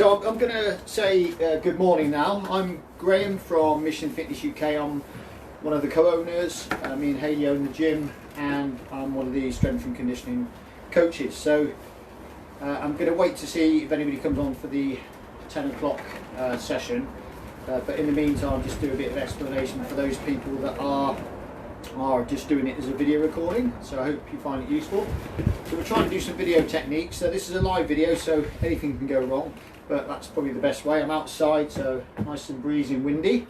So I'm going to say good morning now. I'm Graham from Mission Fitness UK. I'm one of the co-owners. Me and Hayley own the gym, and I'm one of the strength and conditioning coaches. So I'm going to wait to see if anybody comes on for the 10 o'clock session. But in the meantime, just do a bit of explanation for those people that are just doing it as a video recording. So I hope you find it useful. So we're trying to do some video techniques. So this is a live video, so anything can go wrong, but that's probably the best way. I'm outside, so nice and breezy and windy.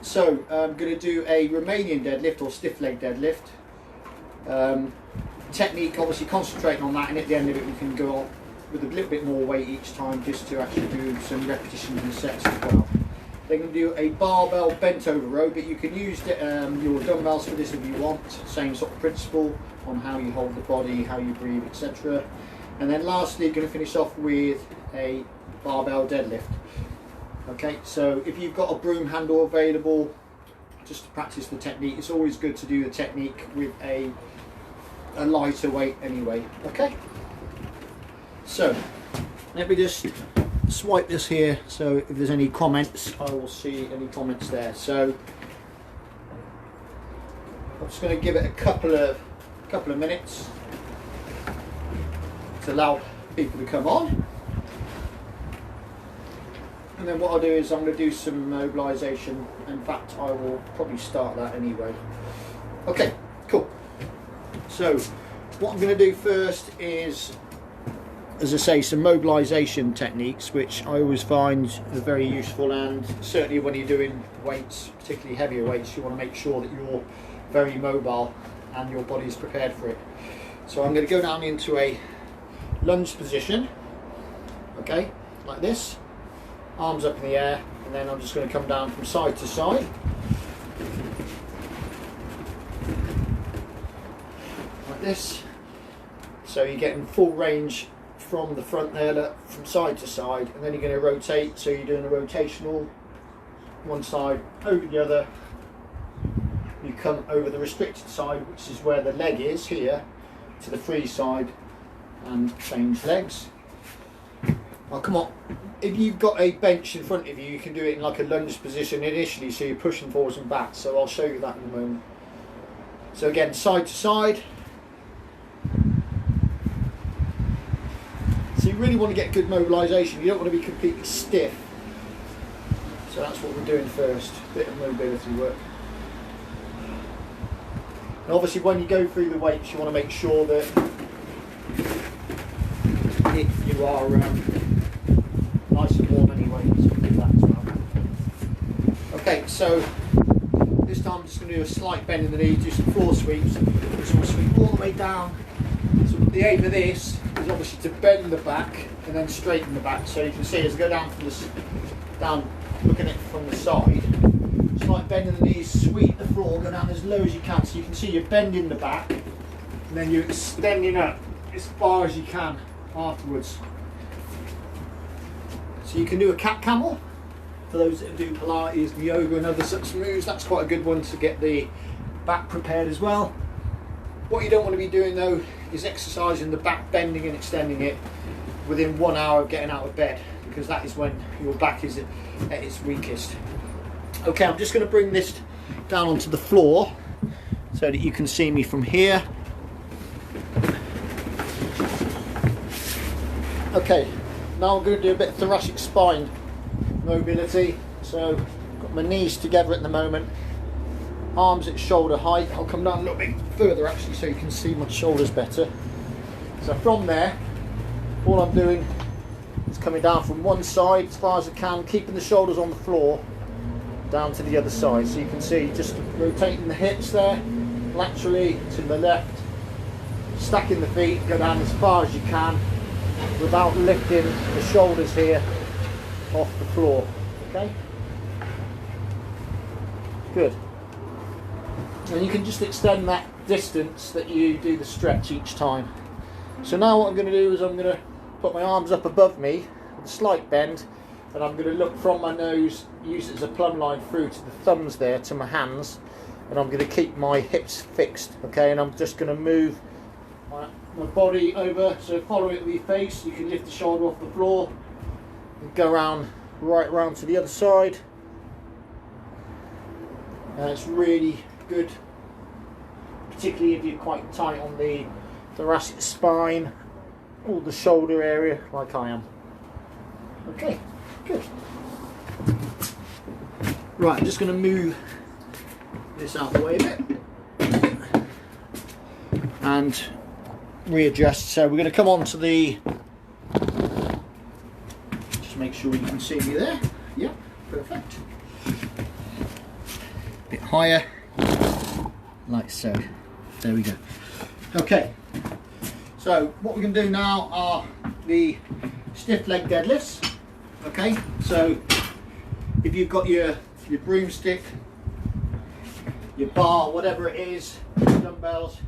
So I'm going to do a Romanian deadlift or stiff leg deadlift. Technique, obviously concentrating on that, and at the end of it we can go on with a little bit more weight each time, just to actually do some repetitions and sets as well. They're going to do a barbell bent over row, but you can use your dumbbells for this if you want. Same sort of principle on how you hold the body, how you breathe, etc. And then lastly, going to finish off with a barbell deadlift. Okay, so if you've got a broom handle available, just to practice the technique, it's always good to do the technique with a lighter weight anyway. Okay, so let me just swipe this here, so if there's any comments, I will see any comments there. So I'm just going to give it a couple of minutes to allow people to come on, and then what I'll do is I'm going to do some mobilisation. In fact, I will probably start that anyway. Okay, cool. So what I'm going to do first is, as I say, some mobilisation techniques, which I always find are very useful, and certainly when you're doing weights, particularly heavier weights, you want to make sure that you're very mobile and your body is prepared for it. So I'm going to go down into a lunge position, okay, like this, arms up in the air, and then I'm just going to come down from side to side, like this. So you're getting full range from the front there, look, from side to side, and then you're going to rotate, so you're doing a rotational, one side over the other. You come over the restricted side, which is where the leg is here, to the free side, and change legs. Oh, come on, if you've got a bench in front of you, you can do it in like a lunge position initially, so you're pushing forwards and back, so I'll show you that in a moment. So again, side to side. So you really want to get good mobilisation. You don't want to be completely stiff. So that's what we're doing first, a bit of mobility work. And obviously when you go through the weights, you want to make sure that if you are nice and warm anyway, so do that as well. Okay, so this time I'm just going to do a slight bend in the knee, do some floor sweeps, so I'll sweep all the way down. So the aim of this is obviously to bend the back and then straighten the back. So you can see as I go down from down, looking at it from the side, just like bending the knees, sweep the floor, go down as low as you can. So you can see you're bending the back, and then you're extending up as far as you can afterwards. So you can do a cat camel for those that do Pilates and yoga and other such moves. That's quite a good one to get the back prepared as well. What you don't want to be doing though is exercising the back, bending and extending it within 1 hour of getting out of bed, because that is when your back is at its weakest. Okay, I'm just going to bring this down onto the floor so that you can see me from here. Okay, now I'm going to do a bit of thoracic spine mobility. So I've got my knees together at the moment, arms at shoulder height. I'll come down a little bit further actually so you can see my shoulders better. So from there, all I'm doing is coming down from one side as far as I can, keeping the shoulders on the floor, down to the other side. So you can see just rotating the hips there, laterally to the left, stacking the feet, go down as far as you can without lifting the shoulders here off the floor. Okay? Good. And you can just extend that distance that you do the stretch each time. So now what I'm going to do is I'm going to put my arms up above me with a slight bend, and I'm going to look from my nose, use it as a plumb line through to the thumbs there, to my hands, and I'm going to keep my hips fixed, okay, and I'm just going to move my body over, so follow it with your face. You can lift the shoulder off the floor and go around, right round to the other side. And it's really good, particularly if you're quite tight on the thoracic spine or the shoulder area like I am. Okay, good. Right, I'm just going to move this out of the way a bit and readjust. So we're going to come on to the, just make sure you can see me there. Yeah, perfect. A bit higher, like so. There we go. Okay, so what we're going to do now are the stiff leg deadlifts. Okay, so if you've got your broomstick, your bar, whatever it is, dumbbells,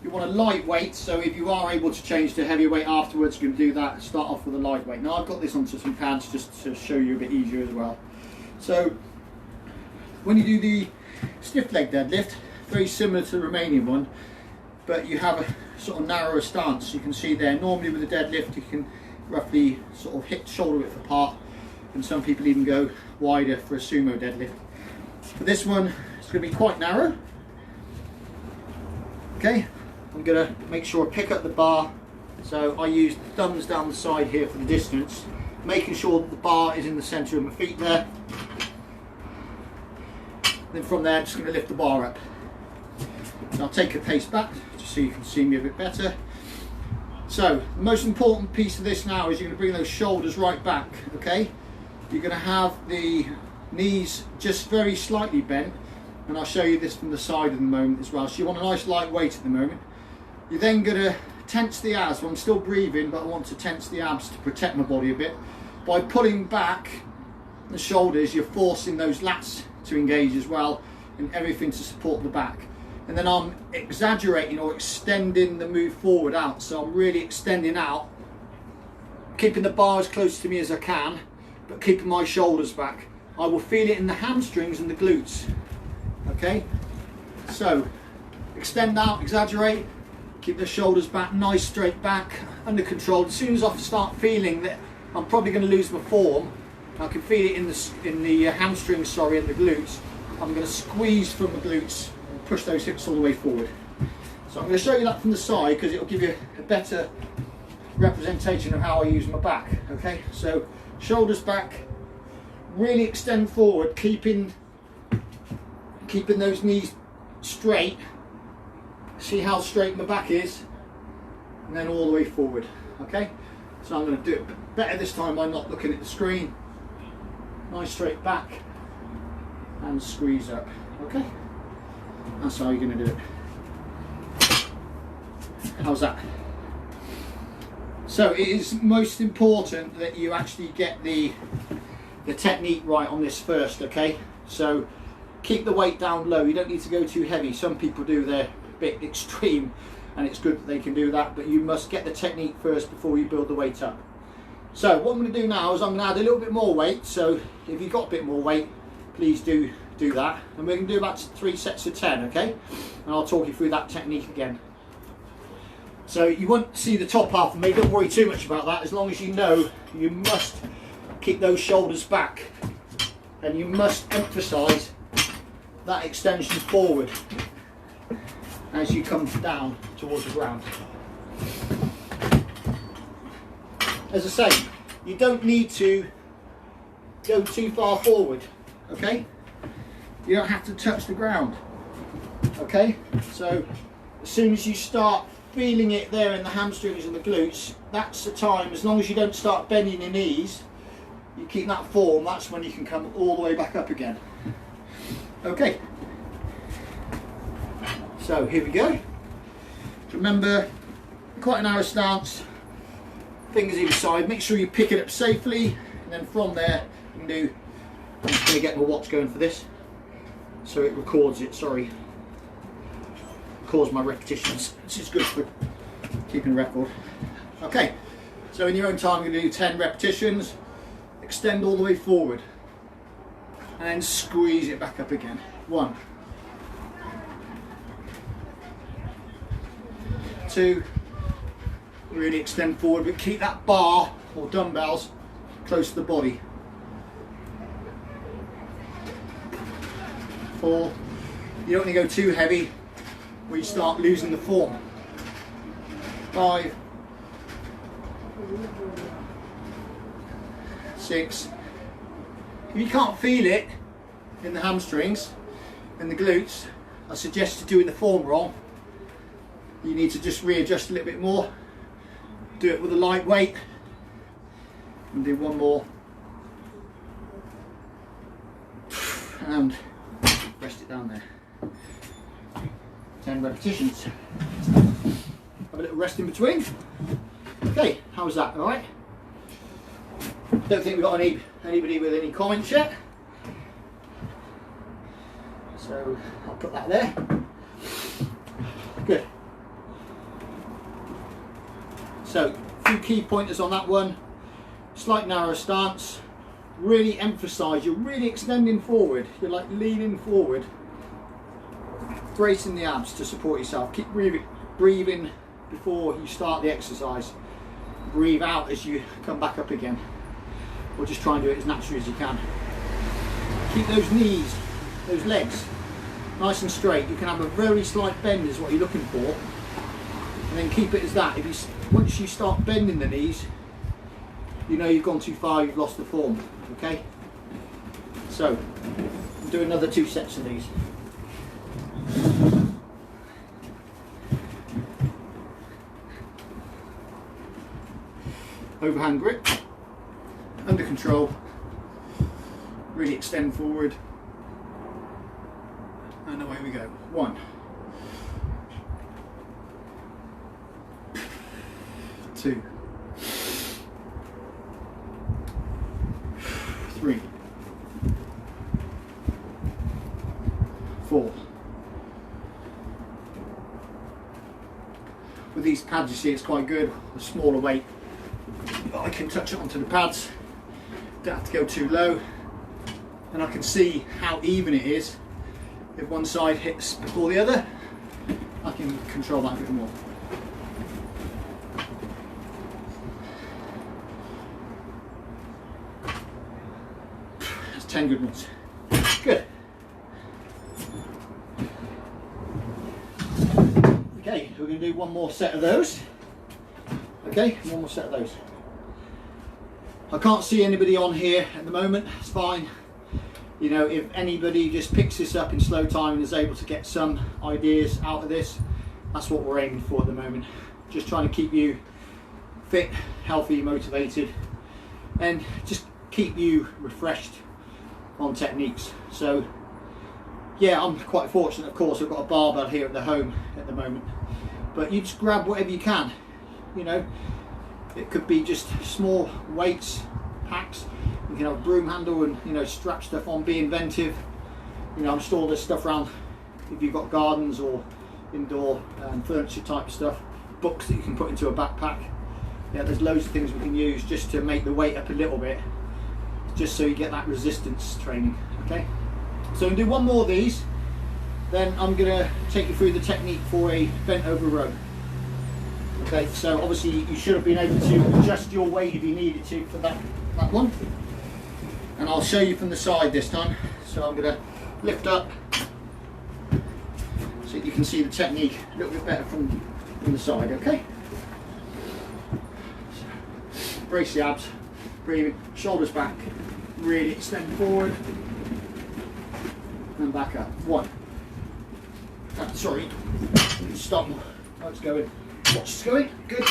you want a lightweight. So if you are able to change to heavy weight afterwards, you can do that. Start off with a lightweight. Now I've got this onto some pads just to show you a bit easier as well. So when you do the stiff leg deadlift, very similar to the Romanian one, but you have a sort of narrower stance. You can see there, normally with a deadlift you can roughly sort of hit shoulder width apart, and some people even go wider for a sumo deadlift. For this one, it's going to be quite narrow. Okay, I'm going to make sure I pick up the bar, so I use the thumbs down the side here for the distance, making sure that the bar is in the centre of my feet there. Then from there I'm just going to lift the bar up. So I'll take a pace back just so you can see me a bit better. So the most important piece of this now is you're going to bring those shoulders right back. Okay, you're going to have the knees just very slightly bent, and I'll show you this from the side in a moment as well. So you want a nice light weight at the moment. You're then going to tense the abs. Well, I'm still breathing, but I want to tense the abs to protect my body a bit. By pulling back the shoulders, you're forcing those lats to engage as well, and everything to support the back. And then I'm exaggerating or extending the move forward out. So I'm really extending out, keeping the bar as close to me as I can, but keeping my shoulders back. I will feel it in the hamstrings and the glutes. Okay, so extend out, exaggerate, keep the shoulders back, nice straight back, under control. As soon as I start feeling that I'm probably going to lose my form, I can feel it in the hamstrings, sorry, and the glutes. I'm going to squeeze from the glutes and push those hips all the way forward. So I'm going to show you that from the side because it will give you a better representation of how I use my back. Okay, so shoulders back, really extend forward, keeping those knees straight. See how straight my back is, and then all the way forward. Okay, so I'm going to do it better this time by not looking at the screen. Nice straight back and squeeze up. Okay, that's how you're going to do it. How's that? So it is most important that you actually get the technique right on this first. Okay, so keep the weight down low. You don't need to go too heavy. Some people do, they're a bit extreme, and it's good that they can do that, but you must get the technique first before you build the weight up. So what I'm going to do now is I'm going to add a little bit more weight. So if you've got a bit more weight, please do that, and we're going to do about 3 sets of 10. Okay, and I'll talk you through that technique again. So you won't see the top half of me, don't worry too much about that, as long as you know you must keep those shoulders back, and you must emphasise that extension forward as you come down towards the ground. As I say, you don't need to go too far forward, okay? You don't have to touch the ground, okay? So as soon as you start feeling it there in the hamstrings and the glutes, that's the time. As long as you don't start bending your knees, you keep that form, that's when you can come all the way back up again. Okay, so here we go. Remember, quite a narrow stance, fingers either side. Make sure you pick it up safely, and then from there you can do, I'm just going to get my watch going for this so it records it, sorry, records my repetitions. This is good for keeping a record. Okay, so in your own time you're going to do 10 repetitions, extend all the way forward, and then squeeze it back up again. 1, 2, Really extend forward, but keep that bar or dumbbells close to the body. 4. You don't want to go too heavy where you start losing the form. 5. 6. If you can't feel it in the hamstrings and the glutes, I suggest doing the form wrong. You need to just readjust a little bit more. Do it with a light weight. And do one more. And rest it down there. 10 repetitions. Have a little rest in between. Okay, how was that? All right. Don't think we've got anybody with any comments yet. So I'll put that there. Good. So a few key pointers on that one. Slight narrow stance. Really emphasise you're really extending forward. You're like leaning forward, bracing the abs to support yourself. Keep breathing before you start the exercise. Breathe out as you come back up again. Or just try and do it as naturally as you can. Keep those knees, those legs nice and straight. You can have a very slight bend is what you're looking for, and then keep it as that. Once you start bending the knees, you know you've gone too far, you've lost the form. Okay, so do another 2 sets of these. Overhand grip, under control, really extend forward, and away we go. 1, 2, 3, 4. With these pads, you see it's quite good, a smaller weight, but I can touch it onto the pads, don't have to go too low, and I can see how even it is. If one side hits before the other, I can control that a bit more. That's 10 good ones. Good. Okay, we're going to do one more set of those. Okay, one more set of those. I can't see anybody on here at the moment, it's fine. You know, if anybody just picks this up in slow time and is able to get some ideas out of this, that's what we're aiming for at the moment. Just trying to keep you fit, healthy, motivated, and just keep you refreshed on techniques. So yeah, I'm quite fortunate, of course. I've got a barbell here at the home at the moment, but you just grab whatever you can. You know, it could be just small weights, packs. You can have a broom handle and, you know, strap stuff on, be inventive. You know, I'm store this stuff around if you've got gardens or indoor furniture type of stuff. Books that you can put into a backpack. Yeah, there's loads of things we can use just to make the weight up a little bit, just so you get that resistance training. Okay, so I'm going to do one more of these, then I'm going to take you through the technique for a bent over row. Okay, so obviously you should have been able to adjust your weight if you needed to for that one. And I'll show you from the side this time. So I'm going to lift up so you can see the technique a little bit better from the side, okay? So, brace the abs, breathing, shoulders back, really extend forward and back up. 1. Sorry, stop. How it's going. Watch it's going. Good.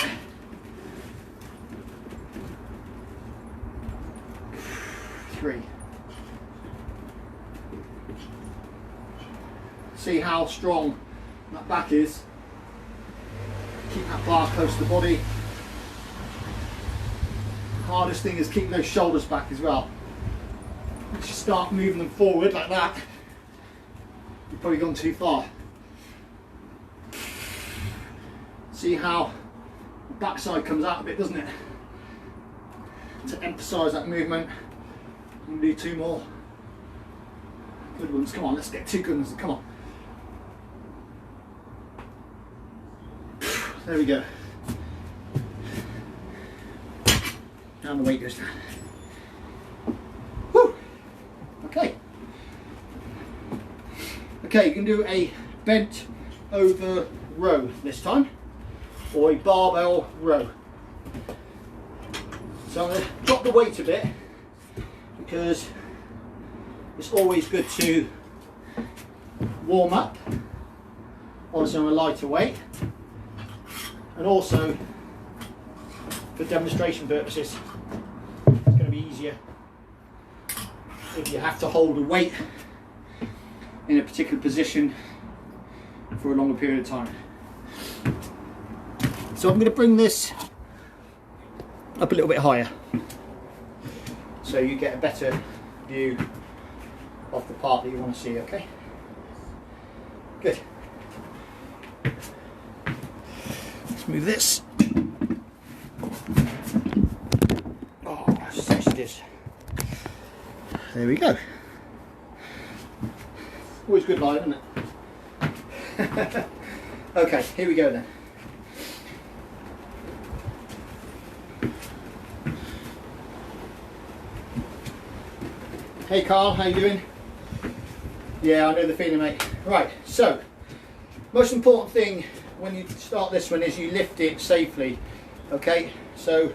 3. See how strong that back is. Keep that bar close to the body. The hardest thing is keeping those shoulders back as well. Once you start moving them forward like that, you've probably gone too far. See how the backside comes out a bit, doesn't it? To emphasise that movement. I'm going to do 2 more good ones. Come on, let's get 2 good ones. Come on. There we go. and the weight goes down. Whew. Okay. Okay, you can do a bent over row this time, or a barbell row. So I'm going to drop the weight a bit because it's always good to warm up, obviously on a lighter weight, and also for demonstration purposes it's going to be easier if you have to hold a weight in a particular position for a longer period of time. So I'm going to bring this up a little bit higher so you get a better view of the part that you want to see, okay? Good. Let's move this. Oh, such it is. There we go. Always good light, isn't it? Okay, here we go then. Hey Carl, how you doing? Yeah, I know the feeling, mate. Right, so most important thing when you start this one is you lift it safely. Okay, so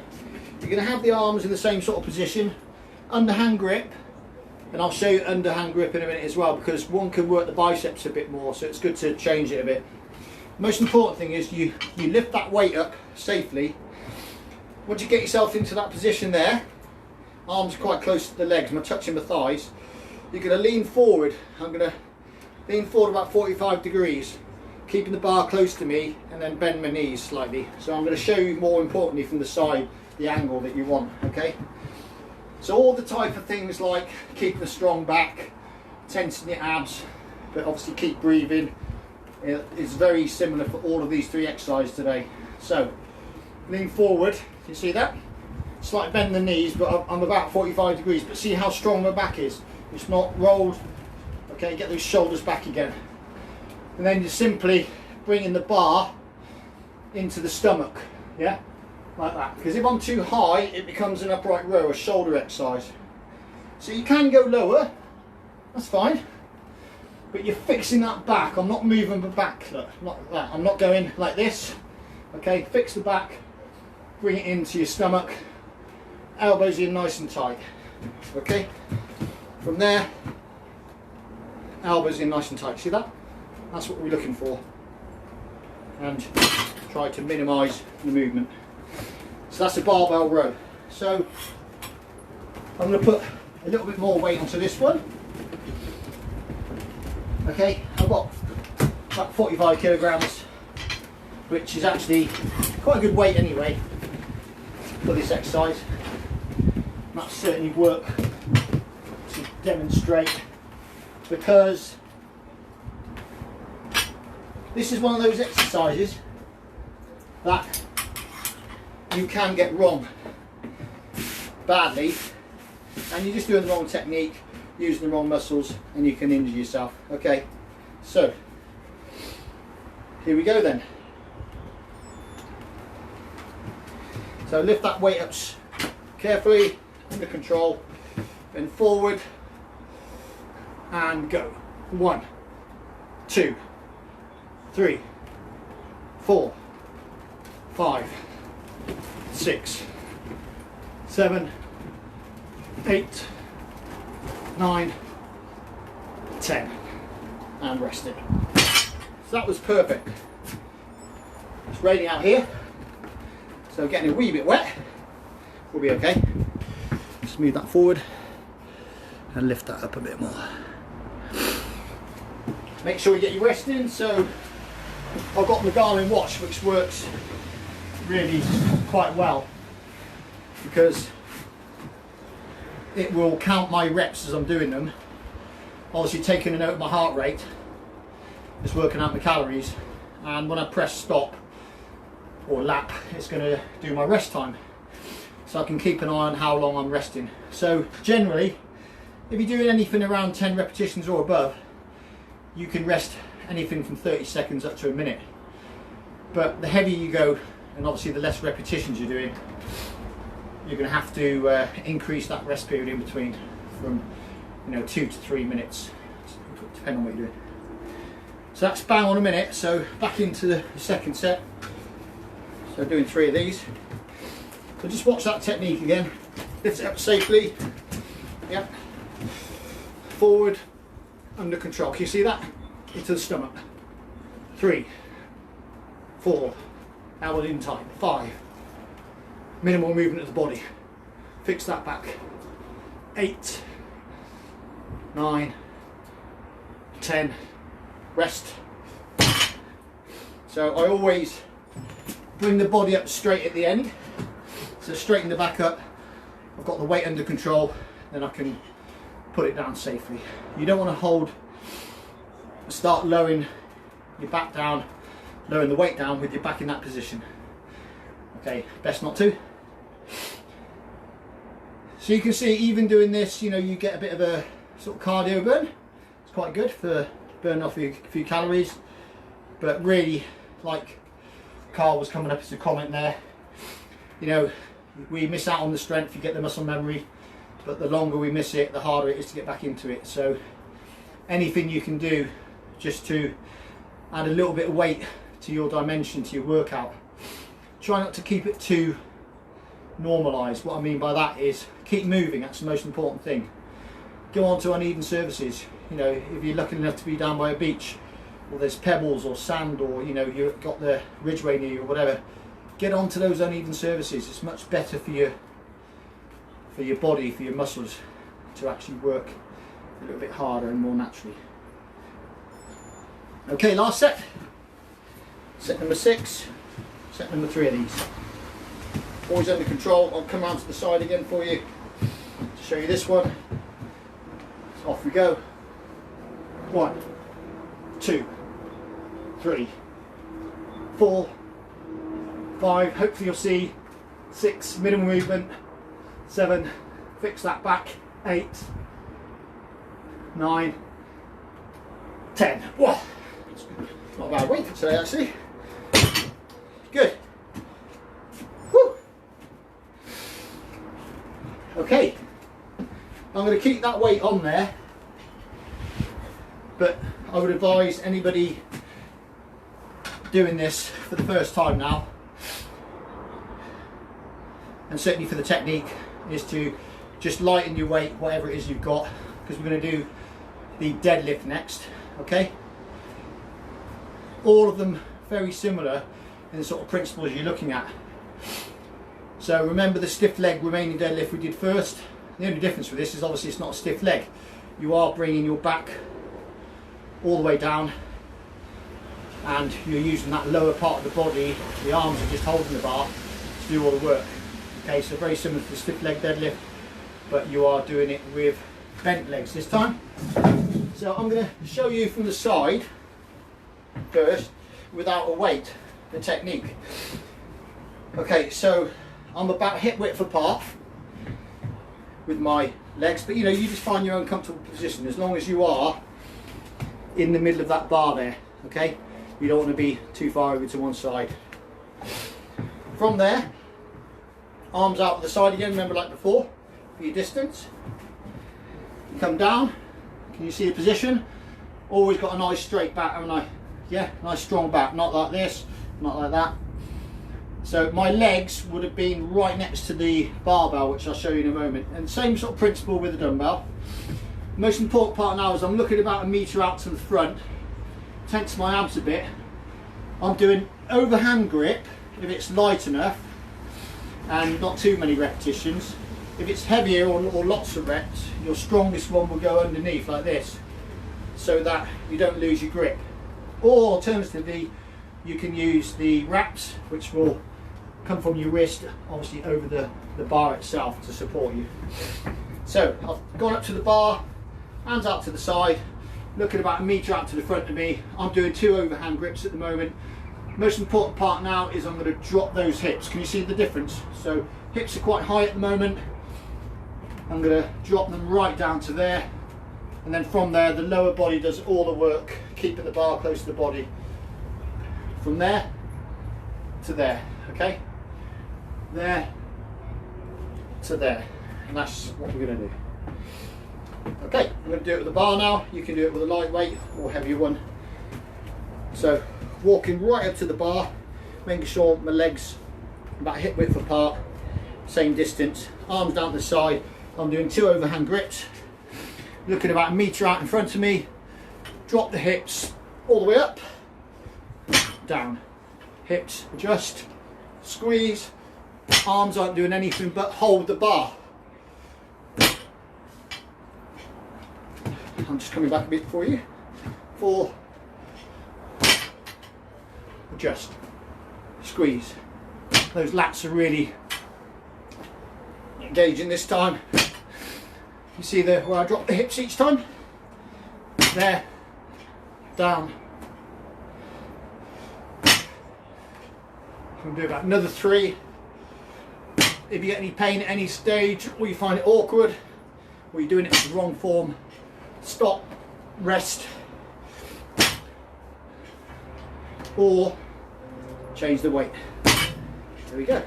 you're going to have the arms in the same sort of position, underhand grip, and I'll show you underhand grip in a minute as well, because one can work the biceps a bit more, so it's good to change it a bit. Most important thing is you lift that weight up safely. Once you get yourself into that position there, arms quite close to the legs, I'm touching my thighs, you're going to lean forward. I'm going to lean forward about 45 degrees, keeping the bar close to me, and then bend my knees slightly. So I'm going to show you more importantly from the side the angle that you want, okay? So all the type of things like keeping a strong back, tensing your abs, but obviously keep breathing, is very similar for all of these three exercises today. So lean forward, you see that? Slight bend the knees, but I'm about 45 degrees, but see how strong my back is? It's not rolled. Okay, get those shoulders back again. And then you're simply bringing the bar into the stomach, yeah? Like that. Because if I'm too high, it becomes an upright row, a shoulder exercise. So you can go lower, that's fine. But you're fixing that back. I'm not moving the back, look, not like that. I'm not going like this. Okay, fix the back, bring it into your stomach, elbows in nice and tight. Okay, from there, elbows in nice and tight. See that? That's what we're looking for. And try to minimise the movement. So that's a barbell row. So I'm going to put a little bit more weight onto this one. Okay, I've got about 45 kilograms, which is actually quite a good weight anyway for this exercise. And that certainly work to demonstrate, because this is one of those exercises that you can get wrong badly, and you're just doing the wrong technique, using the wrong muscles, and you can injure yourself. Okay, so here we go then. So lift that weight up carefully, under control, then forward and go. 1, 2, 3, 4, 5, 6, 7, 8, 9, 10, and rest it. So that was perfect. It's raining out here, so getting a wee bit wet will be okay. Just move that forward and lift that up a bit more. Make sure you get your rest in. So I've got the Garmin watch, which works really quite well, because it will count my reps as I'm doing them. Obviously taking a note of my heart rate, it's working out my calories, and when I press stop or lap, it's going to do my rest time, so I can keep an eye on how long I'm resting. So generally, if you're doing anything around 10 repetitions or above, you can rest anything from 30 seconds up to a minute. But the heavier you go, and obviously the less repetitions you're doing, you're going to have to increase that rest period in between from 2 to 3 minutes, depending on what you're doing. So that's bang on a minute. So back into the second set. So doing 3 of these. So just watch that technique again. Lift it up safely. Yep. Forward, under control. Can you see that? Into the stomach. 3, 4, elbow in tight. 5. Minimal movement of the body. Fix that back. 8, 9, 10. Rest. So I always bring the body up straight at the end. So straighten the back up. I've got the weight under control. Then I can put it down safely. You don't want to start lowering your back down, lowering the weight down with your back in that position. Okay, best not to. So you can see, even doing this, you get a bit of a sort of cardio burn. It's quite good for burning off a few calories. But really, like Carl was coming up as a comment there, we miss out on the strength, you get the muscle memory, but the longer we miss it, the harder it is to get back into it. So anything you can do just to add a little bit of weight to your dimension, to your workout. Try not to keep it too normalised. What I mean by that is keep moving. That's the most important thing. Go on to uneven surfaces. If you're lucky enough to be down by a beach, or there's pebbles or sand, or you've got the ridgeway near you or whatever, get onto those uneven surfaces. It's much better for your body, for your muscles, to actually work a little bit harder and more naturally. Okay, last set. Set number 6. Set number 3 of these. Always under control. I'll come around to the side again for you to show you this one. So off we go. 1, 2, 3, 4, 5. Hopefully you'll see 6. Minimal movement. 7. Fix that back. 8, 9, 10. Whoa. Not a bad weight for today, actually. Good. Woo. Okay. I'm going to keep that weight on there, but I would advise anybody doing this for the first time now, and certainly for the technique, is to just lighten your weight, whatever it is you've got, because we're going to do the deadlift next. Okay. All of them very similar in the sort of principles you're looking at. So remember the stiff leg Romanian deadlift we did first. The only difference with this is obviously it's not a stiff leg. You are bringing your back all the way down, and you're using that lower part of the body. The arms are just holding the bar to do all the work. Okay, so very similar to the stiff leg deadlift, but you are doing it with bent legs this time. So I'm going to show you from the side first, without a weight, the technique. Okay, so I'm about hip width apart with my legs, but you just find your own comfortable position as long as you are in the middle of that bar there. Okay, you don't want to be too far over to one side. From there, arms out to the side again, remember like before, for your distance. You come down. Can you see the position? Always got a nice straight back, haven't I? Yeah, nice strong back, not like this, not like that. So my legs would have been right next to the barbell, which I'll show you in a moment. And same sort of principle with the dumbbell. Most important part now is I'm looking about 1 metre out to the front, tense my abs a bit. I'm doing overhand grip if it's light enough and not too many repetitions. If it's heavier or lots of reps, your strongest one will go underneath like this, so that you don't lose your grip. Or alternatively, you can use the wraps, which will come from your wrist, obviously over the bar itself to support you. So I've gone up to the bar, hands out to the side, looking about 1 metre out to the front of me. I'm doing 2 overhand grips at the moment. Most important part now is I'm going to drop those hips. Can you see the difference? So hips are quite high at the moment. I'm going to drop them right down to there, and then from there the lower body does all the work, keeping the bar close to the body. From there to there, okay? There to there, and that's what we're going to do. Okay, I'm going to do it with a bar now. You can do it with a lightweight or heavier one. So walking right up to the bar, making sure my legs about hip width apart, same distance, arms down to the side. I'm doing 2 overhand grips, looking about 1 metre out in front of me. Drop the hips all the way up, down, hips adjust, squeeze, arms aren't doing anything but hold the bar. I'm just coming back a bit for you. 4, adjust, squeeze. Those lats are really engaging this time. You see where I drop the hips each time? There, down. I'm going to do about another 3. If you get any pain at any stage, or you find it awkward, or you're doing it in the wrong form, stop, rest, or change the weight. There we go.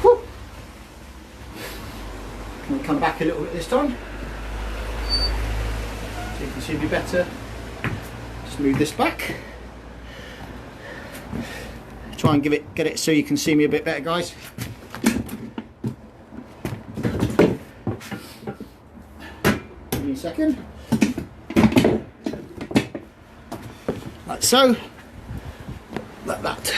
Woo. Can we come back a little bit this time? So you can see me better. Just move this back. Try and get it so you can see me a bit better, guys. Give me a second. Like so. Like that.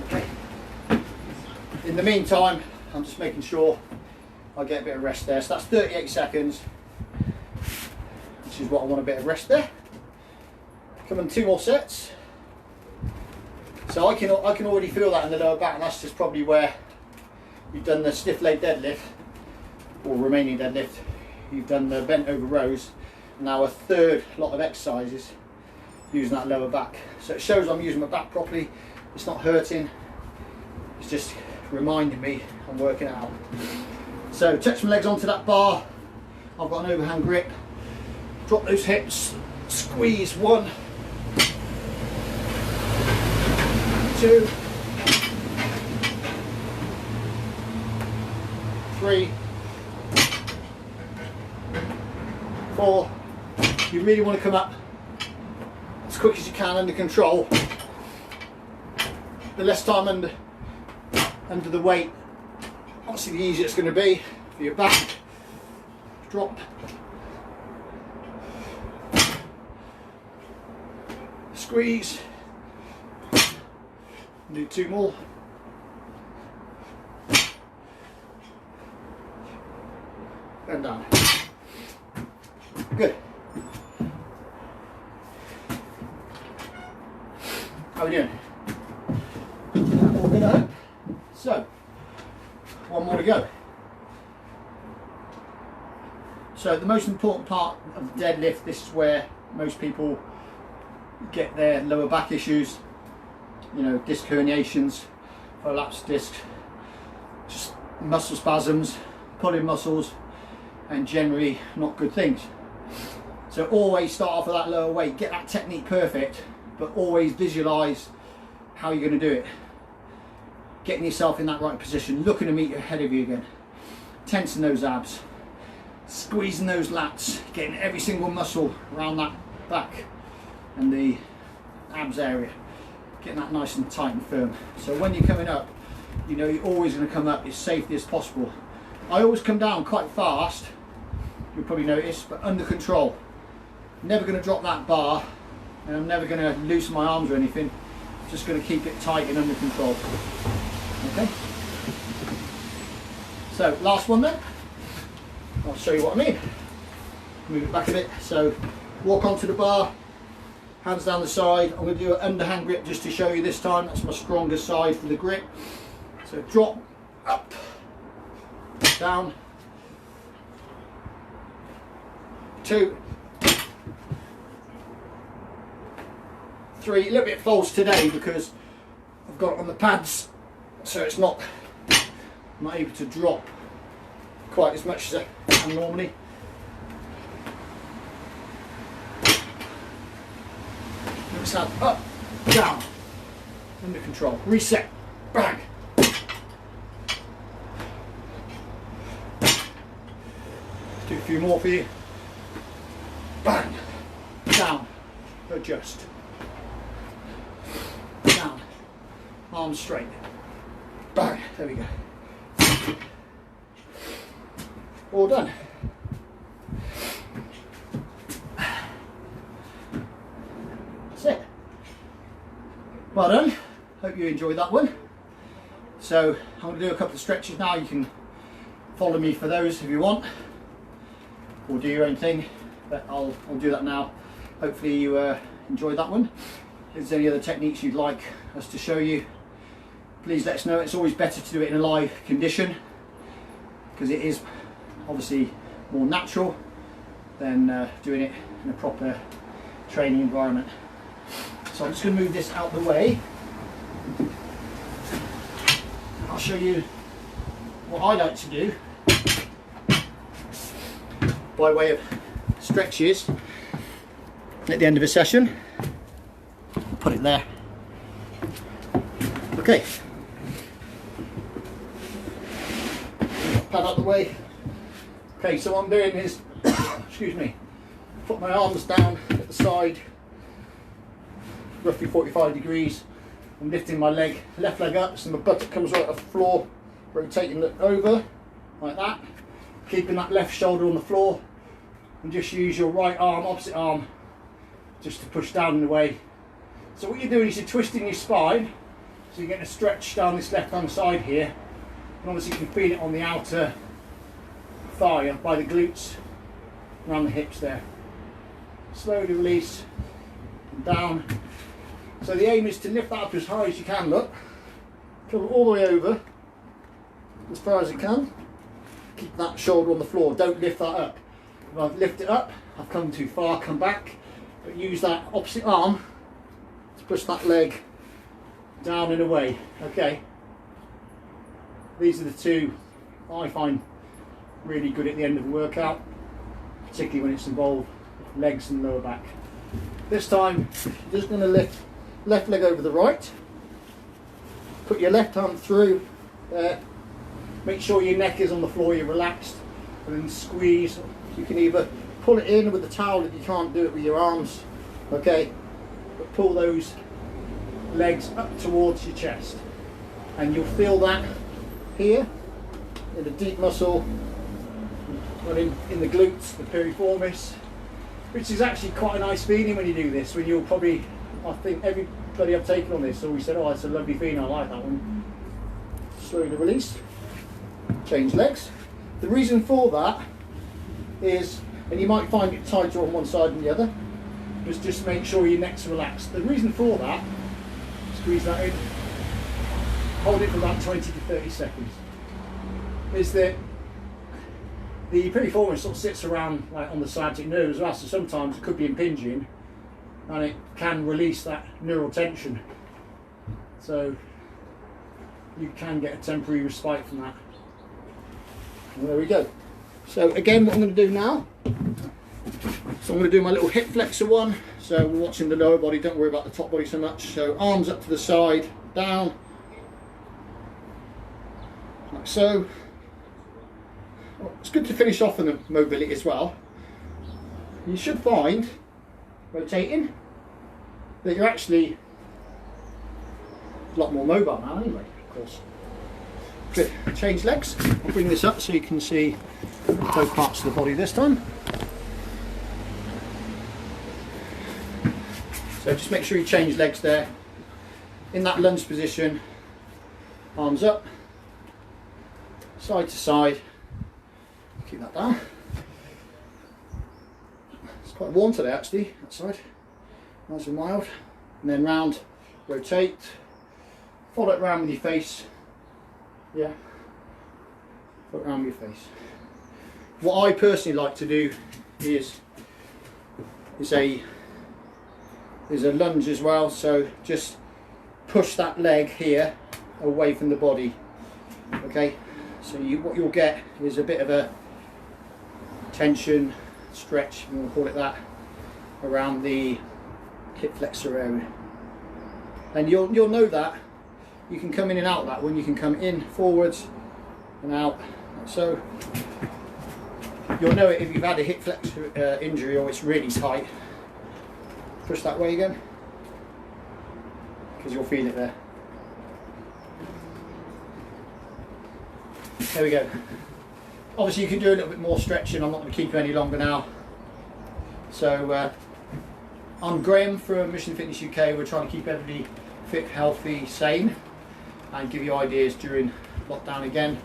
Okay. In the meantime, I'm just making sure I get a bit of rest there. So that's 38 seconds. Which is what I want, a bit of rest there. Come on, 2 more sets. So I can already feel that in the lower back, and that's just probably where you've done the stiff leg deadlift or Romanian deadlift. You've done the bent over rows. Now a third lot of exercises using that lower back. So it shows I'm using my back properly. It's not hurting. It's just reminding me I'm working out. So touch my legs onto that bar. I've got an overhand grip. Drop those hips. Squeeze 1, 2, 3, 4. You really want to come up as quick as you can under control. The less time under the weight, obviously the easier it's going to be for your back. Drop. Squeeze. Do 2 more. And down. Good. How are we doing? All good, I hope. So, 1 more to go. So the most important part of the deadlift, this is where most people get their lower back issues, you know, disc herniations, prolapsed disc, just muscle spasms, pulling muscles, and generally not good things. So always start off with that lower weight, get that technique perfect, but always visualize how you're going to do it. Getting yourself in that right position, looking to meet ahead of you again, tensing those abs, squeezing those lats, getting every single muscle around that back and the abs area, getting that nice and tight and firm. So when you're coming up, you know you're always going to come up as safely as possible. I always come down quite fast, you'll probably notice, but under control. Never going to drop that bar, and I'm never going to loosen my arms or anything. Just going to keep it tight and under control. Okay. So last one then. I'll show you what I mean. Move it back a bit. So walk onto the bar, hands down the side. I'm going to do an underhand grip just to show you this time. That's my strongest side for the grip. So drop, up, down, 2, 3. A little bit false today because I've got it on the pads, so it's not, I'm not able to drop quite as much as I can normally. Next hand up, down, under control, reset, bang. Do a few more for you. Bang, down, adjust, down, arms straight, bang, there we go. All done. That's it. Well done. Hope you enjoyed that one. So I'm going to do a couple of stretches now. You can follow me for those if you want, or do your own thing, but I'll do that now. Hopefully you enjoyed that one. If there's any other techniques you'd like us to show you, please let us know. It's always better to do it in a live condition because it is obviously more natural than doing it in a proper training environment. So I'm just going to move this out the way. I'll show you what I like to do by way of stretches at the end of a session. Put it there. Okay. Pad out the way. Okay, so what I'm doing is, excuse me, put my arms down at the side, roughly 45 degrees. I'm lifting my leg, left leg up, so my buttock comes right off the floor, rotating it over, like that. Keeping that left shoulder on the floor, and just use your right arm, opposite arm, just to push down and away. So what you're doing is you're twisting your spine, so you're getting a stretch down this left hand side here, and obviously you can feel it on the outer thigh by the glutes, around the hips there. Slowly release, and down. So the aim is to lift that up as high as you can, look. Come all the way over, as far as you can. Keep that shoulder on the floor, don't lift that up. If I've lifted it up, I've come too far, come back. But use that opposite arm to push that leg down and away, okay? These are the two I find really good at the end of the workout, particularly when it's involved legs and lower back. This time, you're just going to lift left leg over the right, put your left hand through there, make sure your neck is on the floor, you're relaxed, and then squeeze. You can either pull it in with the towel if you can't do it with your arms, okay, but pull those legs up towards your chest, and you'll feel that here in the deep muscle running in the glutes, the piriformis, which is actually quite a nice feeling when you do this. When you'll probably, I think everybody I've taken on this always said, oh, it's a lovely feeling, I like that one. Slowly release, change legs. The reason for that is, and you might find it tighter on one side than the other, is just make sure your neck's relaxed. The reason for that, squeeze that in, hold it for about 20 to 30 seconds, is that the piriformis sort of sits around like on the sciatic nerve as well, so sometimes it could be impinging and it can release that neural tension, so you can get a temporary respite from that. And there we go. So again, what I'm going to do now, so I'm going to do my little hip flexor one. So we're watching the lower body, don't worry about the top body so much. So arms up to the side, down, like so. It's good to finish off on the mobility as well. You should find, rotating, that you're actually a lot more mobile now anyway, of course. Good. Change legs. I'll bring this up so you can see both parts of the body this time. So just make sure you change legs there. In that lunge position, arms up, side to side. Keep that down. It's quite warm today actually, that side. Nice and mild. And then round, rotate, follow it round with your face. Yeah, follow it round with your face. What I personally like to do is a lunge as well, so just push that leg here away from the body. Okay, so what you'll get is a bit of a tension, stretch, if you want to call it that, around the hip flexor area. And you'll know that you can come in and out that one. You can come in, forwards and out. So you'll know it if you've had a hip flexor injury or it's really tight. Push that way again, because you'll feel it there. There we go. Obviously you can do a little bit more stretching. I'm not going to keep you any longer now. So I'm Graham from Mission Fitness UK. We're trying to keep everybody fit, healthy, sane, and give you ideas during lockdown again.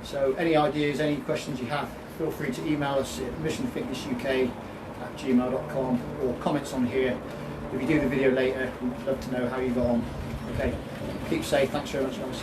So any ideas, any questions you have, feel free to email us at missionfitnessuk@gmail.com or comments on here. If you do the video later, we'd love to know how you got on. Okay, keep safe. Thanks very much, guys.